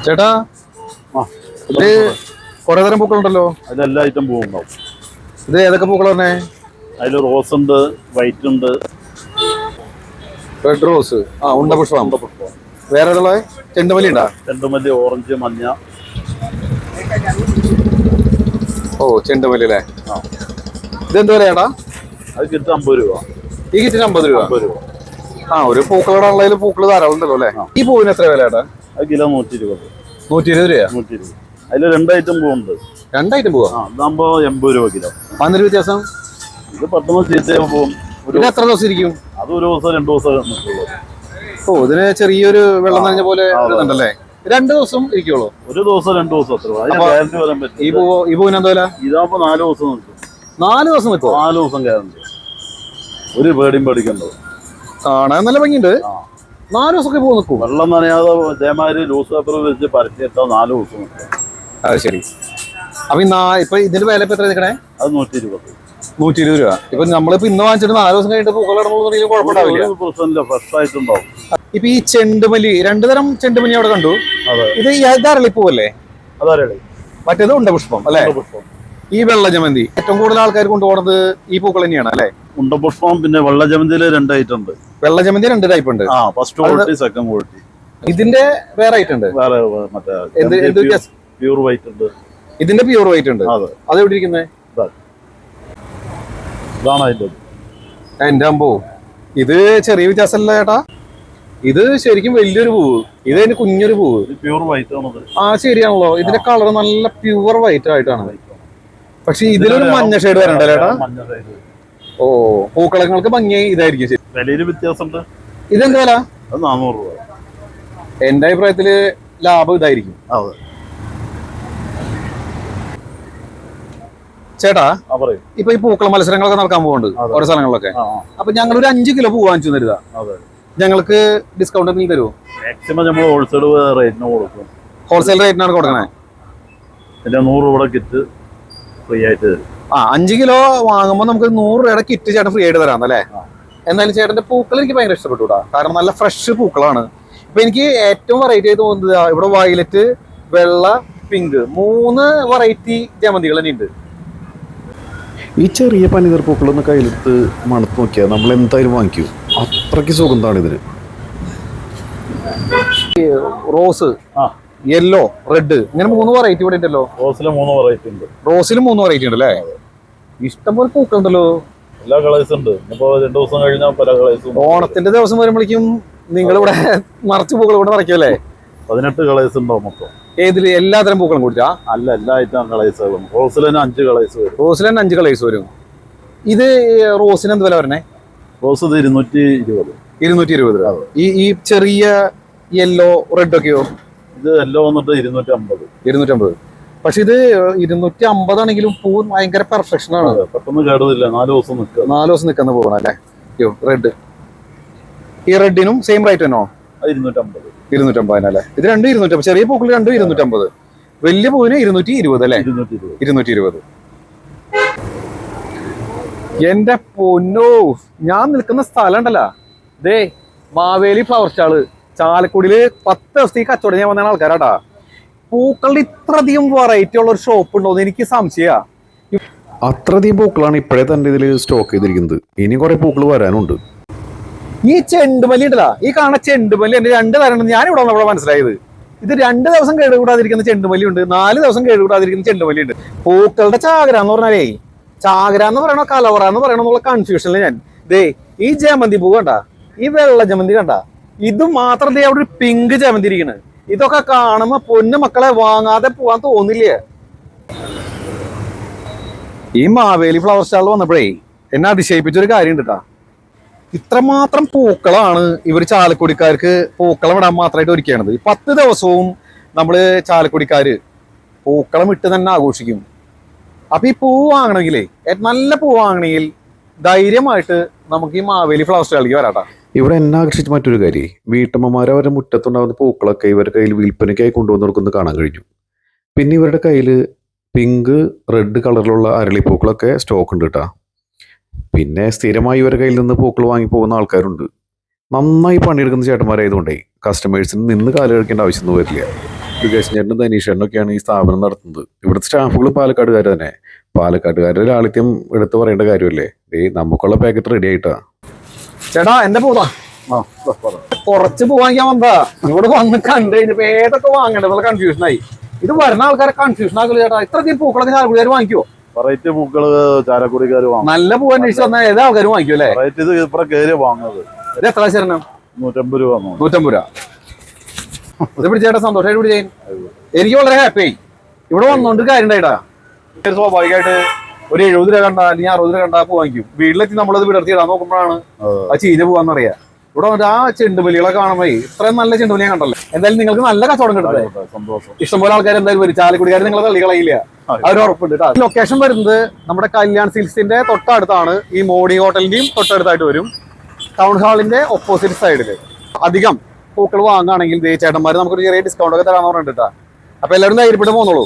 ചേട്ടാ ആ ഇത് കുറെ തരം പൂക്കളുണ്ടല്ലോ. അതിലെല്ലാ ഐറ്റം പൂവുണ്ടാവും. ഇത് ഏതൊക്കെ പൂക്കൾ പറഞ്ഞേ? അതിൽ റോസ് ഉണ്ട്, വൈറ്റ് ഉണ്ട്, റെഡ് റോസ്, ഉണ്ടപുഷ്പം. പുഷ്പം, വേറെ ഏതുള്ള? ചെണ്ടുമല്ലി ഉണ്ടാ? ചെണ്ടുമല്ലി, ഓറഞ്ച്, മഞ്ഞ. ഓ ചെണ്ടുമല്ലി അല്ലേ? ആ ഇതെന്ത് വിലയാടാ? അത് കിറ്റ് 50 രൂപ. ഈ കിറ്റിന് 50 രൂപ. 50 രൂപ. ഒരു പൂക്കളോടാണല്ലോ, പൂക്കള് ധാരാളം ഉണ്ടല്ലോ അല്ലേ? ഈ പൂവിന് എത്ര വിലയാടാ? അത് കിലോ 120. 120 രൂപ. 120. അതിൽ 2 ഐറ്റം പൂവുണ്ട്. 2 ഐറ്റം പൂവാ? ഇതാകുമ്പോ 80 രൂപ കിലോ. അതിനൊരു വ്യത്യാസം? ഇത് പെട്ടെന്ന് ചീത്തയാകും പൂവും. ഇത് എത്ര ദിവസം ഇരിക്കും? അത് ഒരു ദിവസം 2 ദിവസം നിൽക്കുള്ളൂ. ഓ ഇതിന് ചെറിയൊരു വെള്ളം നനഞ്ഞ പോലെ ഉണ്ടല്ലേ? 2 ദിവസം ഇരിക്കുള്ളൂ? ഒരു ദിവസം 2 ദിവസം അത്ര. അതിന് ഗ്യാരണ്ടി വരാൻ പറ്റും. ഈ പൂവിന് എന്താ വില? ഇതാകുമ്പോ 4 ദിവസം നിൽക്കും. 4 ദിവസം നിൽക്കും? 4 ദിവസം ഗ്യാരണ്ടി. ഒരു പേടിയും പേടിക്കണ്ടോ. കാണാൻ നല്ല ഭംഗിയുണ്ട്. 4 ദിവസമൊക്കെ പൂ നിൽക്കും? വെള്ളം നനയാതെ ഇതേമാതിരി ലൂസ് പേപ്പർ വെച്ച് പരത്തിയിട്ടാൽ 4 ദിവസം നിൽക്കും. അത് ശരി. അപ്പൊ ഇപ്പൊ ഇതിന്റെ വില ഇപ്പൊ എത്ര നിൽക്കണേ? അത് 120. 120 രൂപ. ഇപ്പൊ നമ്മളിപ്പോ ഇന്ന് വാങ്ങിച്ചിട്ട് 4 ദിവസം കഴിഞ്ഞിട്ട് പൂക്കൾ ഇടണമെന്നുണ്ടെങ്കിലും കുഴപ്പമുണ്ടാവില്ല. ഫ്രഷ് ആയിട്ടുണ്ടാവും. ഇപ്പൊ ഈ ചെണ്ടുമല്ലി, 2 തരം ചെണ്ടുമല്ലി അവിടെ കണ്ടു. ഇത് അരളിപ്പൂവല്ലേ? അതറിയാം. മറ്റേത് ഉണ്ടപുഷ്പം അല്ലെ? ഈ വെള്ള ജമന്തി ഏറ്റവും കൂടുതൽ ആൾക്കാർ കൊണ്ടുപോകുന്നത് ഈ പൂക്കൾ തന്നെയാണ് അല്ലെ? ഉണ്ടപുഷ്പം, പിന്നെ വെള്ള ജമന്തിയില് 2 ഐറ്റം ഉണ്ട്. വെള്ള ജമന്തി 2 ടൈപ്പ് ഉണ്ട്. First quality, second quality. ഇതിന്റെ വേറെ ഐറ്റം ഉണ്ട്. വേറെ പ്യൂർ വൈറ്റ് ഉണ്ട്. ഇതിന്റെ പ്യൂർ വൈറ്റ് ഉണ്ട്. അത് എവിടെ ഇരിക്കുന്നത്? ഇതാണ് അതിന്റെ. എന്റെ അമ്പോ, ഇത് ചെറിയ വ്യത്യാസമല്ല ചേട്ടാ. ഇത് ശരിക്കും വലിയൊരു പൂവ്. ഇത് അതിന് കുഞ്ഞൊരു പൂവ്. പ്യൂർ വൈറ്റ് ആണത്. ശരിയാണല്ലോ. ഇതിന്റെ കളർ നല്ല പ്യൂർ വൈറ്റ് ആയിട്ടാണ്. പക്ഷെ ഇതിലൊരു മഞ്ഞ ഷെയ്ഡ് വരണ്ട ചേട്ടാ. ഓ പൂക്കളങ്ങൾക്ക് ഭംഗി ഇതായിരിക്കും. ശരി, വിലയിൽ വ്യത്യാസമുണ്ട്. ഇതെന്താ വില? അത് 400 രൂപ. എന്റെ അഭിപ്രായത്തില് ലാഭം ഇതായിരിക്കും. ചേട്ടാ ഇപ്പൊ ഈ പൂക്കള മത്സരങ്ങളൊക്കെ നടക്കാൻ പോകുന്നുണ്ട് ഓരോ സ്ഥലങ്ങളിലൊക്കെ. അപ്പൊ ഞങ്ങൾ ഒരു 5 കിലോ പൂ വാങ്ങിച്ചു തരുക, ഞങ്ങൾക്ക് ഡിസ്കൗണ്ട് എന്തെങ്കിലും തരുമോ? മാക്സിമം നമ്മൾ ഹോൾസെയിൽ റേറ്റിന് കൊടുക്കും. ഹോൾസെയിൽ റേറ്റിനാണ് കൊടുക്കണേ? പിന്നെ 100 രൂപ കിറ്റ് ഫ്രീ ആയിട്ട് തരും. 5 കിലോ വാങ്ങുമ്പോൾ നമുക്ക് 100 രൂപയുടെ കിറ്റ് ചേട്ടൻ ഫ്രീ ആയിട്ട് തരാം അല്ലേ? എന്നാലും ചേട്ടന്റെ പൂക്കൾ എനിക്ക് ഭയങ്കര ഇഷ്ടപ്പെട്ടു. കാരണം നല്ല ഫ്രഷ് പൂക്കളാണ്. ഇപ്പൊ എനിക്ക് ഏറ്റവും വെറൈറ്റി ആയി തോന്നുന്നത് ഇവിടെ വയലറ്റ്, വെള്ള, പിങ്ക് 3 വെറൈറ്റി ജമന്തികൾ തന്നെ ഉണ്ട്. ഈ ചെറിയ പനിനീർ പൂക്കളൊന്ന് കയ്യിലെടുത്ത് മണത്ത് നോക്കിയാൽ നമ്മൾ എന്തായാലും വാങ്ങിക്കും. അത്രയ്ക്ക് സുഗന്ധമാണ് ഇതിന്. റോസ്, യെല്ലോ, റെഡ്, ഇങ്ങനെ 3 വെറൈറ്റി ഇവിടെ ഉണ്ടല്ലോ. റോസിൽ 3 വെറൈറ്റി ഉണ്ട്. റോസിൽ 3 വെറൈറ്റി ഉണ്ട് അല്ലേ? ഇഷ്ടംപോലെ പൂക്കൾ ഉണ്ടല്ലോ. എല്ലാ കളേഴ്സും ഉണ്ട്. ഇപ്പൊ 2 ദിവസം കഴിഞ്ഞാൽ പല കളേഴ്സും. ഓണത്തിന്റെ ദിവസം വരുമ്പോഴേക്കും നിങ്ങൾ ഇവിടെ നിറച്ച് പൂക്കൾ ഇവിടെ നിറയ്ക്കുമല്ലേ? 18 കളേഴ്സ് ഉണ്ടാവും മൊത്തം. ഏതില്? എല്ലാത്തരം പൂക്കളും കുടിച്ചാ? അല്ല, എല്ലാ ഐറ്റം കളേഴ്സ് വരും. റോസിൽ തന്നെ 5 കളേഴ്സ് വരും. റോസിൽ തന്നെ 5 കളേഴ്സ് വരും. ഇത് റോസിന് എന്ത് വില വരണേ? റോസ് 220. 220 രൂപ. ഈ ചെറിയ യെല്ലോ, റെഡ് ഒക്കെയോ? ഇത് യെല്ലോ വന്നിട്ട് 250. 250. പക്ഷെ ഇത് 250 ആണെങ്കിലും പൂ ഭയങ്കര പെർഫെക്ഷൻ ആണ്. പെട്ടെന്ന് കേടുന്നില്ല. 4 ദിവസം നിൽക്കുക. 4 ദിവസം നിൽക്കുന്ന പോകണം അല്ലേ? റെഡ്, ഈ റെഡിനും സെയിം റേറ്റ് തന്നോ? 250. 250 അല്ലേ? ഇത് 2 250. ചെറിയ പൂക്കൾ 2 250. വലിയ പൂവിന് 220 അല്ലേ? 220. എന്റെ പൊന്നോ, ഞാൻ നിൽക്കുന്ന സ്ഥലം ഉണ്ടല്ലോ, ദേ മാവേലി ഫ്ലവർ സ്റ്റാള് ചാലക്കുടിയില് 10 ദിവസത്തേക്ക് കച്ചവടം ചെയ്യാൻ വന്ന ആൾക്കാരാട്ടാ. പൂക്കളുടെ ഇത്രയധികം വെറൈറ്റി ഉള്ള ഒരു ഷോപ്പ് ഉണ്ടോ എന്ന് എനിക്ക് സംശയാ. അത്രയധികം പൂക്കളാണ് ഇപ്പോഴേ തന്നെ ഇതിൽ സ്റ്റോക്ക് ചെയ്തിരിക്കുന്നത്. ഇനി കുറെ പൂക്കൾ വരാനുണ്ട്. ഈ ചെണ്ടുമല്ലി ഉണ്ടല്ലോ, ഈ കാണുന്ന ചെണ്ടുമല്ലി എന്റെ 2 തരം ഉണ്ട്. ഞാൻ ഇവിടെ വന്നപ്പോൾ മനസ്സിലായത് ഇത് 2 ദിവസം കേടുകൂടാതിരിക്കുന്ന ചെണ്ടുമല്ലി ഉണ്ട്, 4 ദിവസം കേടുകൂടാതിരിക്കുന്ന ചെണ്ടുമല്ലി ഉണ്ട്. പൂക്കളുടെ ചാകര എന്ന് പറഞ്ഞാലേ, ചാകര എന്ന് പറയണോ കലവറ എന്ന് പറയണോ എന്നുള്ള കൺഫ്യൂഷനിൽ ഞാൻ ദേ ഈ ജമന്തി പൂ കണ്ട, ഈ വെള്ള ജമന്തി കണ്ട, ഇത് മാത്രം ദേ അവിടെ ഒരു പിങ്ക് ജമന്തി ഇരിക്കണ്. ഇതൊക്കെ കാണുമ്പോ പൊന്നു മക്കളെ വാങ്ങാതെ പോവാൻ തോന്നില്ലേ? ഈ മാവേലി ഫ്ലവർ സ്റ്റാളിൽ വന്നപ്പോഴേ എന്നെ അതിശയിപ്പിച്ചൊരു കാര്യം ഉണ്ട് കേട്ടാ. ഇത്രമാത്രം പൂക്കളാണ് ഇവർ ചാലക്കുടിക്കാർക്ക് പൂക്കളം ഇടാൻ മാത്രമായിട്ട് ഒരുക്കുകയാണത്. 10 ദിവസവും നമ്മള് ചാലക്കുടിക്കാര് പൂക്കളം ഇട്ട് തന്നെ ആഘോഷിക്കും. അപ്പൊ ഈ പൂ വാങ്ങണമെങ്കിലേ, നല്ല പൂ വാങ്ങണമെങ്കിൽ ധൈര്യമായിട്ട് നമുക്ക് ഈ മാവേലി ഫ്ലവർ സ്റ്റാളിലേക്ക് വരാട്ടാ. ഇവിടെ എന്നെ ആകർഷിച്ച മറ്റൊരു കാര്യം, വീട്ടമ്മമാർ അവരുടെ മുറ്റത്തുണ്ടാകുന്ന പൂക്കളൊക്കെ ഇവരുടെ കയ്യിൽ വിൽപ്പനയ്ക്കായി കൊണ്ടുവന്ന് കൊടുക്കുന്നത് കാണാൻ കഴിഞ്ഞു. പിന്നെ ഇവരുടെ കയ്യിൽ പിങ്ക്, റെഡ് കളറിലുള്ള അരളിപ്പൂക്കളൊക്കെ സ്റ്റോക്ക് ഉണ്ട് കേട്ടോ. പിന്നെ സ്ഥിരമായി ഇവരുടെ കയ്യിൽ നിന്ന് പൂക്കൾ വാങ്ങി പോകുന്ന ആൾക്കാരുണ്ട്. നന്നായി പണിയെടുക്കുന്ന ചേട്ടന്മാരായതുകൊണ്ടേ കസ്റ്റമേഴ്സിന് നിന്ന് കാല് കഴിക്കേണ്ട ആവശ്യമൊന്നും വരില്ല. മുരുകേശൻ ധനീഷേട്ടനൊക്കെയാണ് ഈ സ്ഥാപനം നടത്തുന്നത്. ഇവിടുത്തെ സ്റ്റാഫുകൾ പാലക്കാടുകാർ തന്നെ. പാലക്കാട്ടുകാരുടെ ലാളിത്യം എടുത്ത് പറയേണ്ട കാര്യമല്ലേ. നമുക്കുള്ള പാക്കറ്റ് റെഡി ആയിട്ടാ. ചേട്ടാ എന്റെ പോതാ കുറച്ച് പോവാൻ വന്നാ ഇവിടെ വന്ന് കണ്ടു കഴിഞ്ഞപ്പോ ഏതൊക്കെ വാങ്ങേണ്ടത് കൺഫ്യൂഷനായി. ഇത് വരുന്ന ആൾക്കാരെ കൺഫ്യൂഷൻ ആക്കില്ല ചേട്ടാ. ഇത്രയധികം പൂക്കളൊക്കെ ചാലക്കുടിക്കാർ വാങ്ങിക്കുവോ? വെറൈറ്റി പൂക്കള് ചാലക്കുടിക്കാർ വാങ്ങും. നല്ല പൂ അന്വേഷിച്ച് വന്നാൽ ഏതാ ആൾക്കാർ വാങ്ങിക്കും അല്ലേ? വെറൈറ്റി ഇത് ഇപ്പറ കയറിയ വാങ്ങുന്നത്. ഇത് എത്ര ശരണം? 150 രൂപ. 150 രൂപ. ഇത് പിടിച്ചേട്ടാ സന്തോഷമായിട്ട് പിടിച്ചേ. എനിക്ക് വളരെ ഹാപ്പിയായി ഇവിടെ വന്നോണ്ട് കാര്യം ഉണ്ടായിട്ടാ. സ്വാഭാവികമായിട്ട് ഒരു 70 രൂപ കണ്ട അല്ലെങ്കിൽ 60 രൂപ കണ്ടാ പൂ വാങ്ങിക്കും. വീട്ടിലെത്തി നമ്മളത് വിടർത്തി ഇടാൻ നോക്കുമ്പോഴാണ് ആ ചീഞ്ഞ പോവാന്നറിയാം. ഇവിടെ വന്നിട്ട് ആ ചെണ്ടുമല്ലികളെ കാണുമ്പോ ഇത്രയും നല്ല ചെണ്ടുമല്ലിയെ കണ്ടല്ലേ. എന്തായാലും നിങ്ങൾക്ക് നല്ല കച്ചവടം കിട്ടട്ടെ. സന്തോഷം. ഇഷ്ടംപോലെ ആൾക്കാർ എന്തായാലും വരും. ചാലക്കുടിക്കാർ നിങ്ങളെ തള്ളി കളയില്ല. അവർ ഉറപ്പുണ്ട് കേട്ടോ. ലൊക്കേഷൻ വരുന്നത് നമ്മുടെ കല്യാൺ സിൽക്സിന്റെ തൊട്ടടുത്താണ്. ഈ മോഡി ഹോട്ടലിന്റെയും തൊട്ടടുത്തായിട്ട് വരും. ടൗൺ ഹാളിന്റെ ഓപ്പോസിറ്റ് സൈഡില്. അധികം പൂക്കൾ വാങ്ങുകയാണെങ്കിൽ ചേട്ടന്മാർ നമുക്കൊരു ചെറിയ ഡിസ്കൗണ്ട് ഒക്കെ തരാന്ന് പറഞ്ഞിട്ടാ. അപ്പൊ എല്ലാവരും ധൈര്യപ്പെട്ട് പോന്നോളൂ.